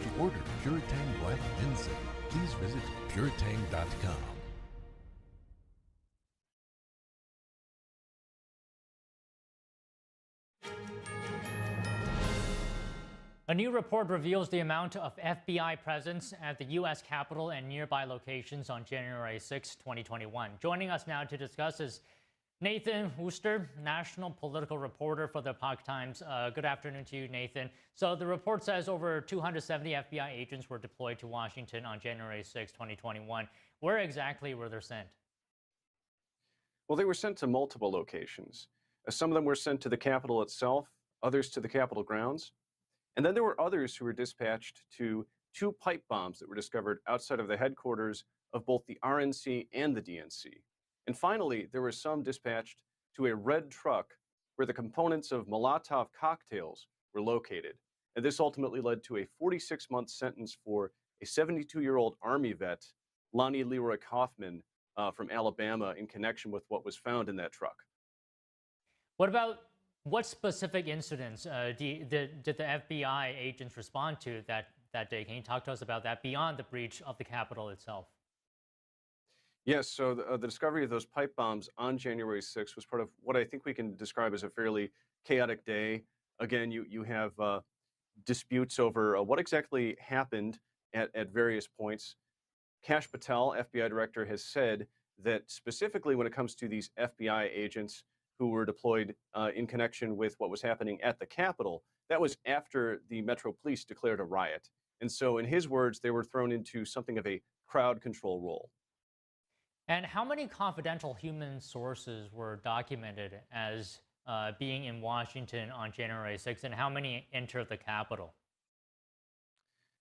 To order Pure Tang Black Ginseng, please visit puretang.com. A new report reveals the amount of FBI presence at the U.S. Capitol and nearby locations on January 6, 2021. Joining us now to discuss is Nathan Wooster, national political reporter for the Epoch Times. Good afternoon to you, Nathan. So the report says over 270 FBI agents were deployed to Washington on January 6, 2021. Where exactly were they sent? Well, they were sent to multiple locations. Some of them were sent to the Capitol itself, others to the Capitol grounds. And then there were others who were dispatched to 2 pipe bombs that were discovered outside of the headquarters of both the RNC and the DNC. And finally, there were some dispatched to a red truck where the components of Molotov cocktails were located. And this ultimately led to a 46-month sentence for a 72-year-old Army vet, Lonnie Leroy Kaufman, from Alabama, in connection with what was found in that truck. What specific incidents did the FBI agents respond to that day? Can you talk to us about that beyond the breach of the Capitol itself? Yes, so the discovery of those pipe bombs on January 6th was part of what I think we can describe as a fairly chaotic day. Again, you have disputes over what exactly happened at various points. Kash Patel, FBI director, has said that specifically when it comes to these FBI agents who were deployed in connection with what was happening at the Capitol, that was after the Metro Police declared a riot. And so, in his words, they were thrown into something of a crowd control role. And how many confidential human sources were documented as being in Washington on January 6th, and how many entered the Capitol?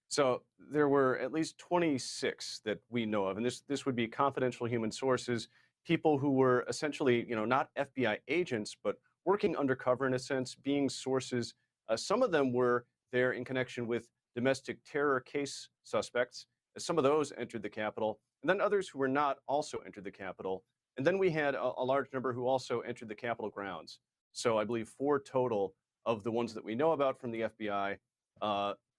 So there were at least 26 that we know of, and this would be confidential human sources, people who were essentially, not FBI agents, but working undercover in a sense, being sources. Some of them were there in connection with domestic terror case suspects. Some of those entered the Capitol, and then others who were not also entered the Capitol. And then we had a large number who also entered the Capitol grounds. So I believe 4 total of the ones that we know about from the FBI.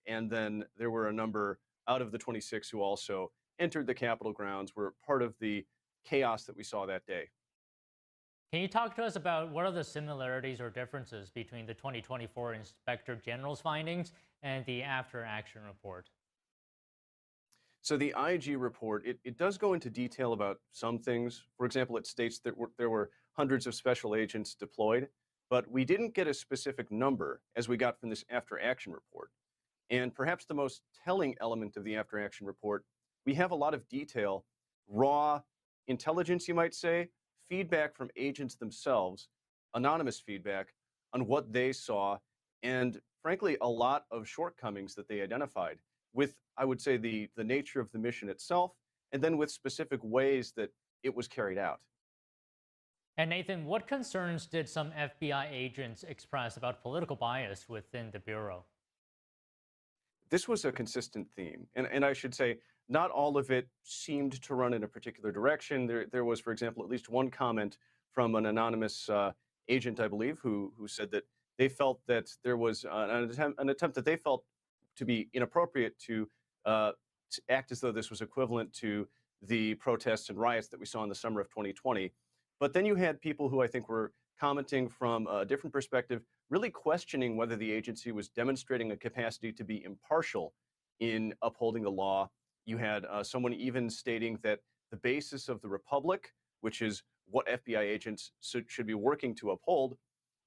And then there were a number out of the 26 who also entered the Capitol grounds, were part of the chaos that we saw that day. Can you talk to us about what are the similarities or differences between the 2024 Inspector General's findings and the after-action report? So the IG report, it does go into detail about some things. For example, it states that there were hundreds of special agents deployed, but we didn't get a specific number as we got from this after-action report. And perhaps the most telling element of the after-action report, we have a lot of detail, raw intelligence, you might say, feedback from agents themselves, anonymous feedback on what they saw, and frankly, a lot of shortcomings that they identified with, I would say, the nature of the mission itself, and then with specific ways that it was carried out. And Nathan, what concerns did some FBI agents express about political bias within the Bureau? This was a consistent theme, and I should say, not all of it seemed to run in a particular direction. There was, for example, at least one comment from an anonymous agent, I believe, who said that they felt that there was an attempt that they felt to be inappropriate to act as though this was equivalent to the protests and riots that we saw in the summer of 2020. But then you had people who I think were commenting from a different perspective, really questioning whether the agency was demonstrating a capacity to be impartial in upholding the law. You had someone even stating that the basis of the republic, which is what FBI agents should be working to uphold,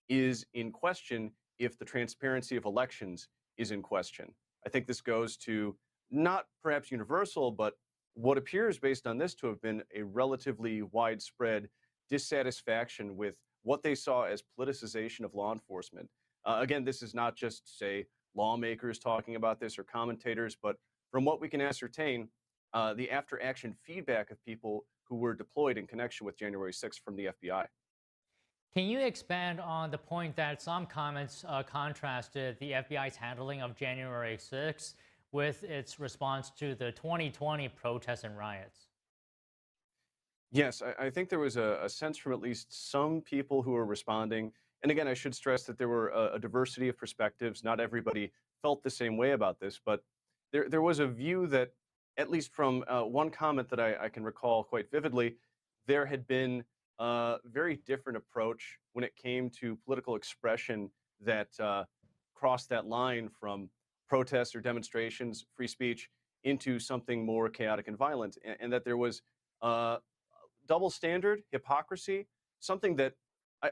is in question if the transparency of elections is in question. I think this goes to not perhaps universal, but what appears based on this to have been a relatively widespread dissatisfaction with what they saw as politicization of law enforcement. Again, this is not just, say, lawmakers talking about this or commentators, but from what we can ascertain, the after-action feedback of people who were deployed in connection with January 6th from the FBI. Can you expand on the point that some comments contrasted the FBI's handling of January 6th with its response to the 2020 protests and riots? Yes, I think there was a sense from at least some people who were responding. And again, I should stress that there were a diversity of perspectives. Not everybody felt the same way about this, but there was a view that, at least from one comment that I can recall quite vividly, there had been a very different approach when it came to political expression that crossed that line from protests or demonstrations, free speech, into something more chaotic and violent, and that there was double standard, hypocrisy, something that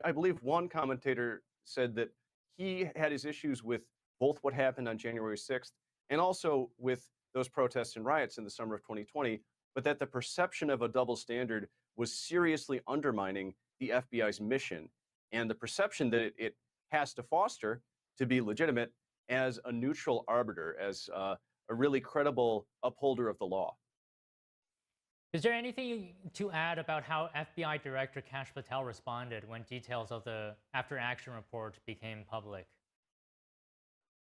I believe one commentator said that he had his issues with both what happened on January 6th and also with those protests and riots in the summer of 2020, but that the perception of a double standard was seriously undermining the FBI's mission and the perception that it has to foster to be legitimate as a neutral arbiter, as a really credible upholder of the law. Is there anything to add about how FBI Director Kash Patel responded when details of the after-action report became public?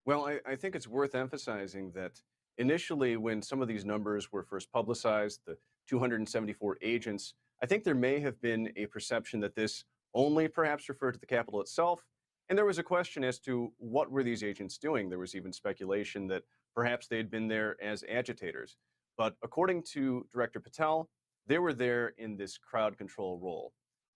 Well, I think it's worth emphasizing that initially when some of these numbers were first publicized, the 274 agents, I think there may have been a perception that this only perhaps referred to the Capitol itself, and there was a question as to what were these agents doing. There was even speculation that perhaps they had been there as agitators. But according to Director Patel, they were there in this crowd control role.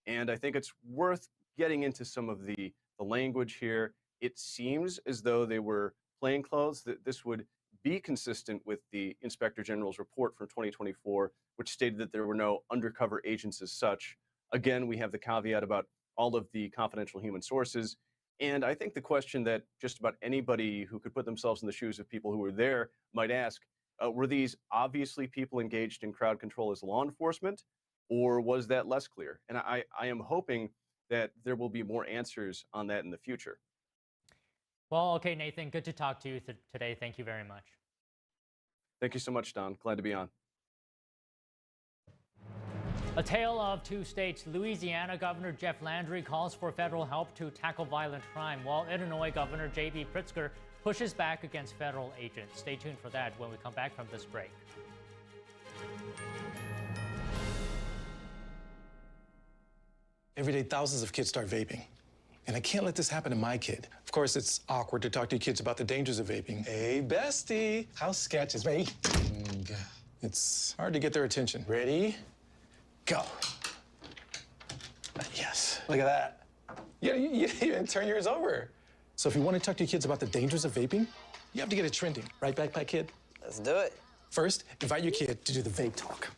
And I think it's worth getting into some of the language here. It seems as though they were plainclothes, that this would be consistent with the Inspector General's report from 2024, which stated that there were no undercover agents as such. Again, we have the caveat about all of the confidential human sources. And I think the question that just about anybody who could put themselves in the shoes of people who were there might ask, were these obviously people engaged in crowd control as law enforcement, or was that less clear? And I am hoping that there will be more answers on that in the future. Well, okay, Nathan, good to talk to you today. Thank you very much. Thank you so much, Don. Glad to be on. A tale of two states. Louisiana Governor Jeff Landry calls for federal help to tackle violent crime, while Illinois Governor J.B. Pritzker pushes back against federal agents. Stay tuned for that when we come back from this break. Every day, thousands of kids start vaping. And I can't let this happen to my kid. Of course, it's awkward to talk to your kids about the dangers of vaping. Hey, bestie, how's sketches? Ready? It's hard to get their attention. Ready? Go. Yes, look at that. You even turn yours over. So if you want to talk to your kids about the dangers of vaping, you have to get it trending. Right, Backpack Kid? Let's do it. First, invite your kid to do the vape talk.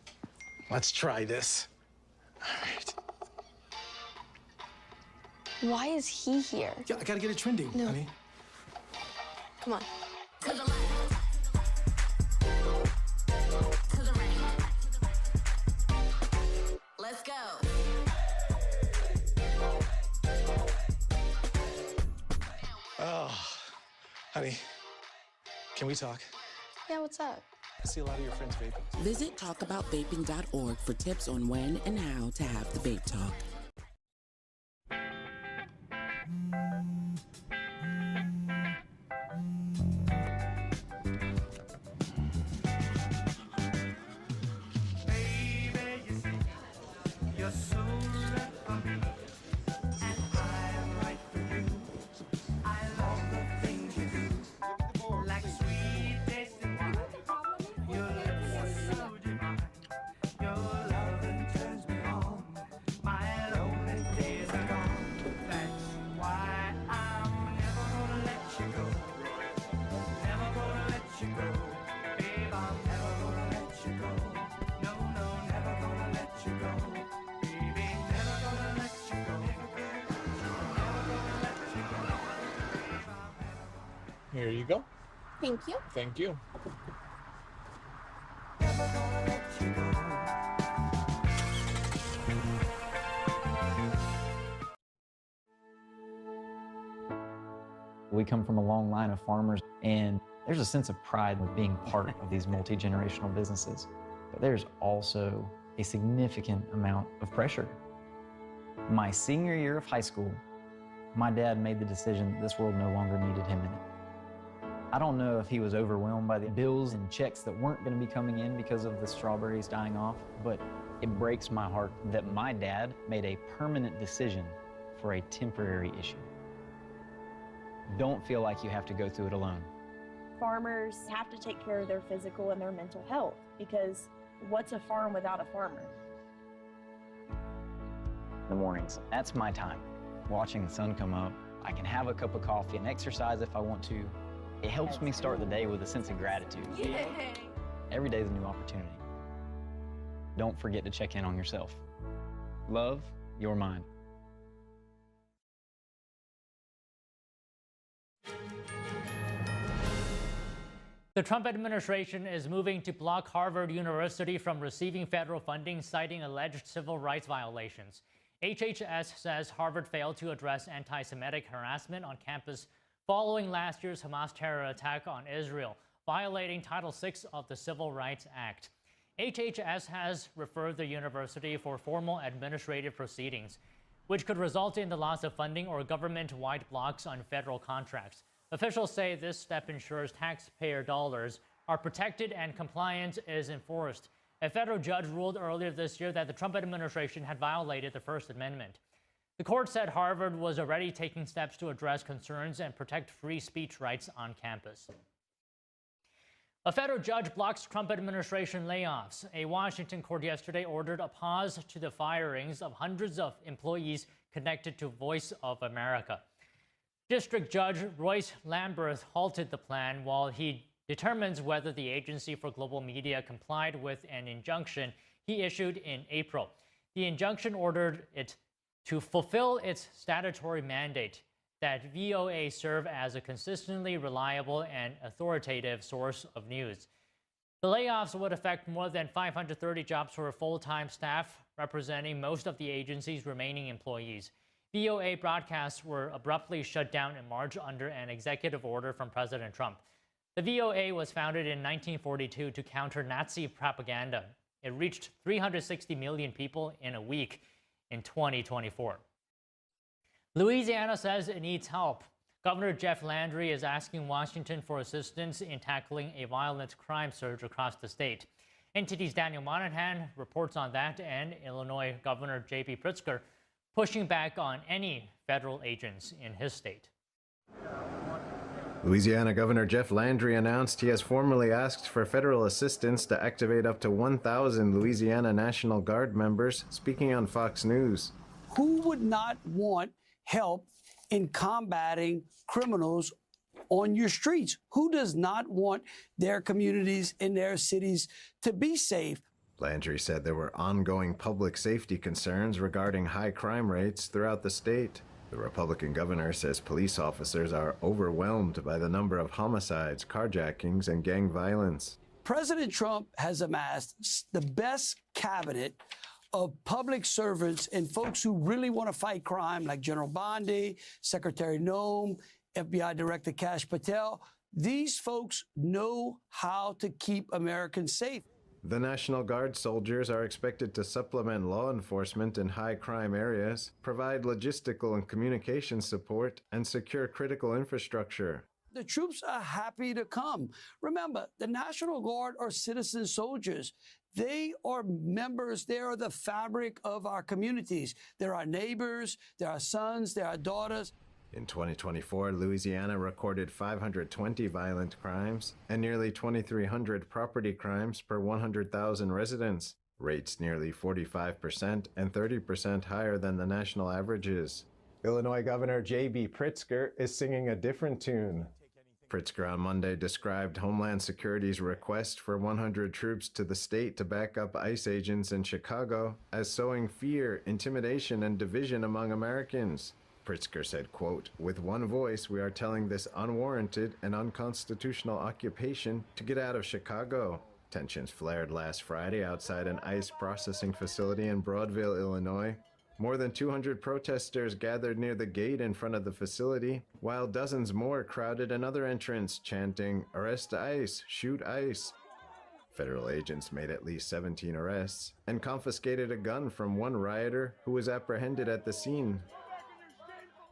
Let's try this. All right. Why is he here? Yeah, I gotta get it trending, honey. Come on. To the left. To the right. Let's go. Oh, honey, can we talk? Yeah, what's up? I see a lot of your friends vaping. Visit talkaboutVaping.org for tips on when and how to have the vape talk. Here you go. Thank you. Thank you. We come from a long line of farmers, and there's a sense of pride with being part of these multi-generational businesses. But there's also a significant amount of pressure. My senior year of high school, my dad made the decision that this world no longer needed him in it. I don't know if he was overwhelmed by the bills and checks that weren't going to be coming in because of the strawberries dying off, but it breaks my heart that my dad made a permanent decision for a temporary issue. Don't feel like you have to go through it alone. Farmers have to take care of their physical and their mental health, because what's a farm without a farmer? In the mornings, that's my time. Watching the sun come up, I can have a cup of coffee and exercise if I want to. It helps me start the day with a sense of gratitude. Yay! Every day is a new opportunity. Don't forget to check in on yourself. Love, your mind. The Trump administration is moving to block Harvard University from receiving federal funding, citing alleged civil rights violations. HHS says Harvard failed to address anti-Semitic harassment on campus following last year's Hamas terror attack on Israel, violating Title VI of the Civil Rights Act. HHS has referred the university for formal administrative proceedings, which could result in the loss of funding or government-wide blocks on federal contracts. Officials say this step ensures taxpayer dollars are protected and compliance is enforced. A federal judge ruled earlier this year that the Trump administration had violated the First Amendment. The court said Harvard was already taking steps to address concerns and protect free speech rights on campus. A federal judge blocks Trump administration layoffs. A Washington court yesterday ordered a pause to the firings of hundreds of employees connected to Voice of America. District Judge Royce Lamberth halted the plan while he determines whether the Agency for Global Media complied with an injunction he issued in April. The injunction ordered it to fulfill its statutory mandate that VOA serve as a consistently reliable and authoritative source of news. The layoffs would affect more than 530 jobs for full-time staff, representing most of the agency's remaining employees. VOA broadcasts were abruptly shut down in March under an executive order from President Trump. The VOA was founded in 1942 to counter Nazi propaganda. It reached 360 million people in a week in 2024. Louisiana says it needs help. Governor Jeff Landry is asking Washington for assistance in tackling a violent crime surge across the state. NTD's Daniel Monahan reports on that, and Illinois Governor J.B. Pritzker pushing back on any federal agents in his state. Louisiana Governor Jeff Landry announced he has formally asked for federal assistance to activate up to 1,000 Louisiana National Guard members, speaking on Fox News. Who would not want help in combating criminals on your streets? Who does not want their communities and their cities to be safe? Landry said there were ongoing public safety concerns regarding high crime rates throughout the state. The Republican governor says police officers are overwhelmed by the number of homicides, carjackings, and gang violence. President Trump has amassed the best cabinet of public servants and folks who really want to fight crime, like General Bondi, Secretary Noem, FBI Director Kash Patel. These folks know how to keep Americans safe. The National Guard soldiers are expected to supplement law enforcement in high crime areas, provide logistical and communication support, and secure critical infrastructure. The troops are happy to come. Remember, the National Guard are citizen soldiers. They are members. They are the fabric of our communities. They're our neighbors. They're our sons. They're our daughters. In 2024, Louisiana recorded 520 violent crimes and nearly 2,300 property crimes per 100,000 residents, rates nearly 45% and 30% higher than the national averages. Illinois Governor J.B. Pritzker is singing a different tune. Pritzker on Monday described Homeland Security's request for 100 troops to the state to back up ICE agents in Chicago as sowing fear, intimidation, and division among Americans. Pritzker said, quote, "With one voice, we are telling this unwarranted and unconstitutional occupation to get out of Chicago." Tensions flared last Friday outside an ICE processing facility in Broadville, Illinois. More than 200 protesters gathered near the gate in front of the facility, while dozens more crowded another entrance, chanting, "Arrest ICE, shoot ICE." Federal agents made at least 17 arrests and confiscated a gun from one rioter who was apprehended at the scene.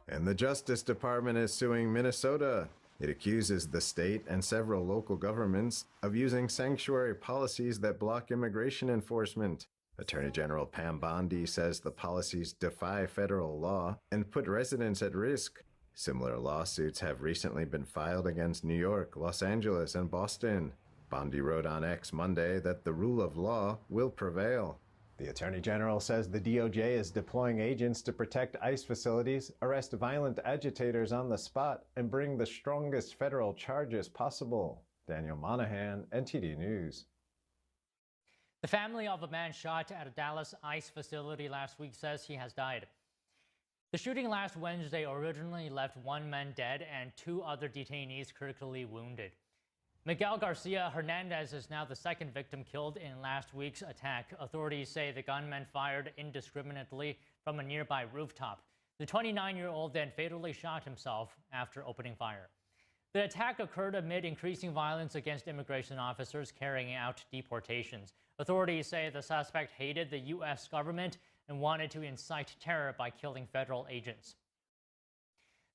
And the Justice Department is suing Minnesota. It accuses the state and several local governments of using sanctuary policies that block immigration enforcement. Attorney General Pam Bondi says the policies defy federal law and put residents at risk. Similar lawsuits have recently been filed against New York, Los Angeles, and Boston. Bondi wrote on X Monday that the rule of law will prevail. The Attorney General says the DOJ is deploying agents to protect ICE facilities, arrest violent agitators on the spot, and bring the strongest federal charges possible. Daniel Monahan, NTD News. The family of a man shot at a Dallas ICE facility last week says he has died. The shooting last Wednesday originally left one man dead and two other detainees critically wounded. Miguel Garcia Hernandez is now the second victim killed in last week's attack. Authorities say the gunman fired indiscriminately from a nearby rooftop. The 29-year-old then fatally shot himself after opening fire. The attack occurred amid increasing violence against immigration officers carrying out deportations. Authorities say the suspect hated the U.S. government and wanted to incite terror by killing federal agents.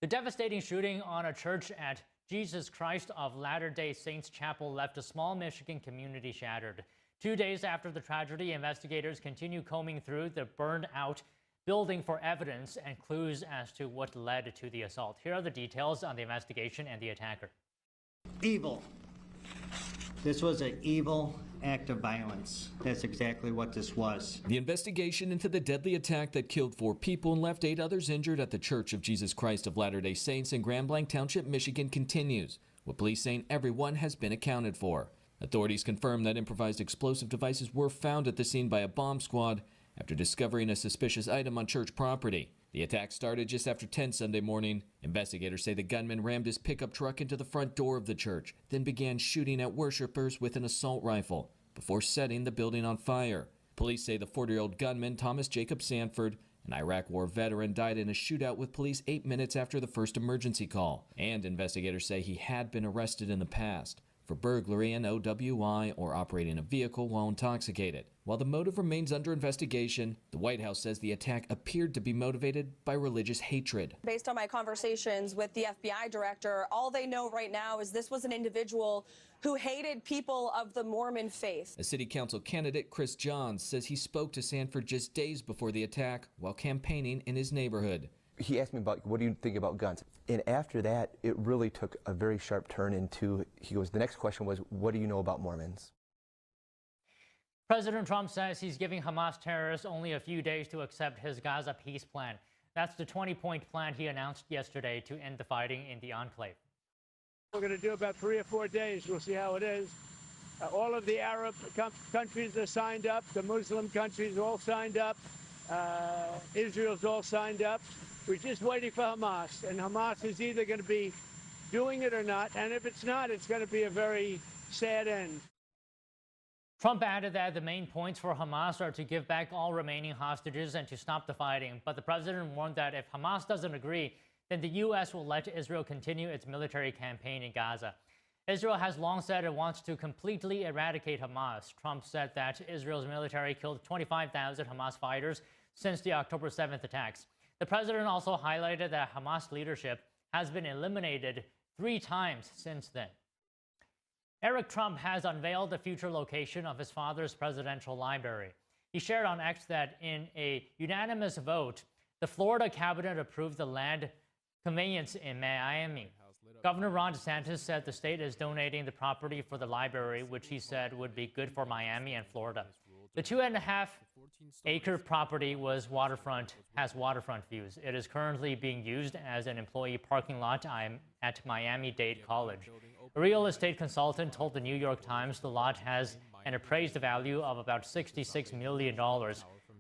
The devastating shooting on a church at Jesus Christ of Latter-day Saints Chapel left a small Michigan community shattered. 2 days after the tragedy, investigators continue combing through the burned-out building for evidence and clues as to what led to the assault. Here are the details on the investigation and the attacker. Evil. This was an evil act of violence. That's exactly what this was. The investigation into the deadly attack that killed 4 people and left 8 others injured at the Church of Jesus Christ of Latter-day Saints in Grand Blanc Township, Michigan continues, with police saying everyone has been accounted for. Authorities confirm that improvised explosive devices were found at the scene by a bomb squad after discovering a suspicious item on church property. The attack started just after 10 Sunday morning. Investigators say the gunman rammed his pickup truck into the front door of the church, then began shooting at worshipers with an assault rifle before setting the building on fire. Police say the 40-year-old gunman, Thomas Jacob Sanford, an Iraq War veteran, died in a shootout with police 8 minutes after the first emergency call. And investigators say he had been arrested in the past for burglary and OWI, or operating a vehicle while intoxicated. While the motive remains under investigation, the White House says the attack appeared to be motivated by religious hatred. Based on my conversations with the FBI director, all they know right now is this was an individual who hated people of the Mormon faith. A city council candidate, Chris Johns, says he spoke to Sanford just days before the attack while campaigning in his neighborhood. He asked me about, what do you think about guns? And after that, it really took a very sharp turn into, he goes, the next question was, what do you know about Mormons? President Trump says he's giving Hamas terrorists only a few days to accept his Gaza peace plan. That's the 20-point plan he announced yesterday to end the fighting in the enclave. We're going to do about 3 or 4 days. We'll see how it is. All of the Arab countries are signed up. The Muslim countries are all signed up. Israel's all signed up. We're just waiting for Hamas, and Hamas is either going to be doing it or not, and if it's not, it's going to be a very sad end. Trump added that the main points for Hamas are to give back all remaining hostages and to stop the fighting, but the president warned that if Hamas doesn't agree, then the U.S. will let Israel continue its military campaign in Gaza. Israel has long said it wants to completely eradicate Hamas. Trump said that Israel's military killed 25,000 Hamas fighters since the October 7th attacks. The president also highlighted that Hamas leadership has been eliminated 3 times since then. Eric Trump has unveiled the future location of his father's presidential library. He shared on X that in a unanimous vote, the Florida cabinet approved the land conveyance in Miami. Governor Ron DeSantis said the state is donating the property for the library, which he said would be good for Miami and Florida. The 2.5-acre property has waterfront views. It is currently being used as an employee parking lot at Miami-Dade College. A real estate consultant told the New York Times the lot has an appraised value of about $66 million,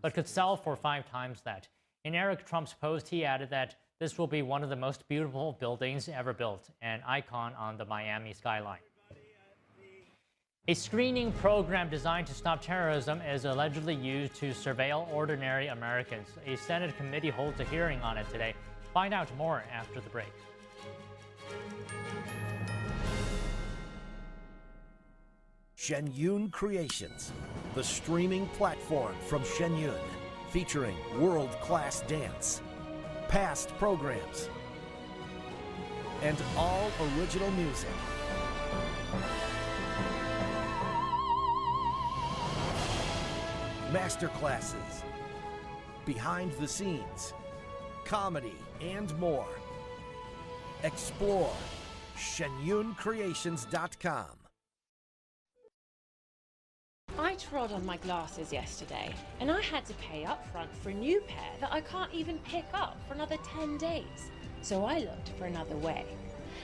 but could sell for 5 times that. In Eric Trump's post, he added that this will be one of the most beautiful buildings ever built, an icon on the Miami skyline. A screening program designed to stop terrorism is allegedly used to surveil ordinary Americans. A Senate committee holds a hearing on it today. Find out more after the break. Shenyun Creations, the streaming platform from Shenyun, featuring world-class dance, past programs, and all original music. Masterclasses, behind the scenes, comedy, and more. Explore shenyuncreations.com. I trod on my glasses yesterday, and I had to pay up front for a new pair that I can't even pick up for another 10 days. So I looked for another way,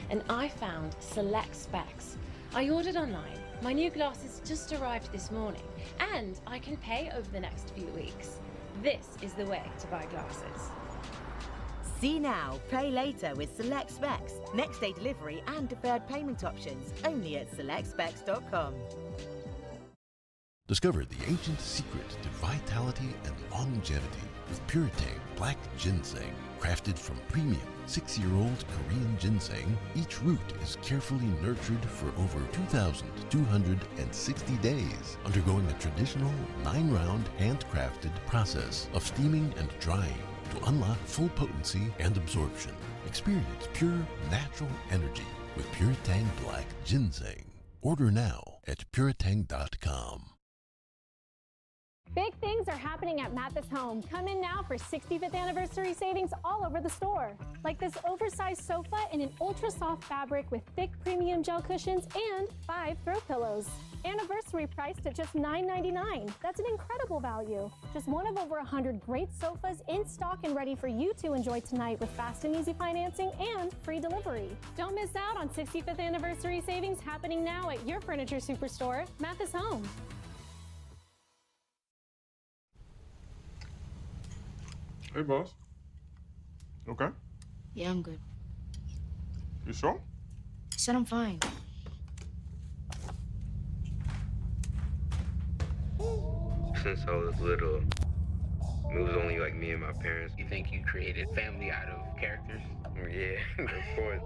and I found Select Specs. I ordered online. My new glasses just arrived this morning, and I can pay over the next few weeks. This is the way to buy glasses. See now, pay later with Select Specs. Next day delivery and deferred payment options, only at selectspecs.com. Discover the ancient secret to vitality and longevity with Puretang Black Ginseng. Crafted from premium 6-year-old Korean ginseng, each root is carefully nurtured for over 2,260 days, undergoing a traditional 9-round handcrafted process of steaming and drying to unlock full potency and absorption. Experience pure, natural energy with Puretang Black Ginseng. Order now at puretang.com. Big things are happening at Mathis Home. Come in now for 65th anniversary savings all over the store. Like this oversized sofa in an ultra soft fabric with thick premium gel cushions and 5 throw pillows. Anniversary priced at just $9.99. That's an incredible value. Just one of over 100 great sofas in stock and ready for you to enjoy tonight with fast and easy financing and free delivery. Don't miss out on 65th anniversary savings happening now at your furniture superstore, Mathis Home. Hey, boss. Okay? Yeah, I'm good. You sure? I said I'm fine. Since I was little, it was only like me and my parents. You think you created family out of characters? Yeah, of course.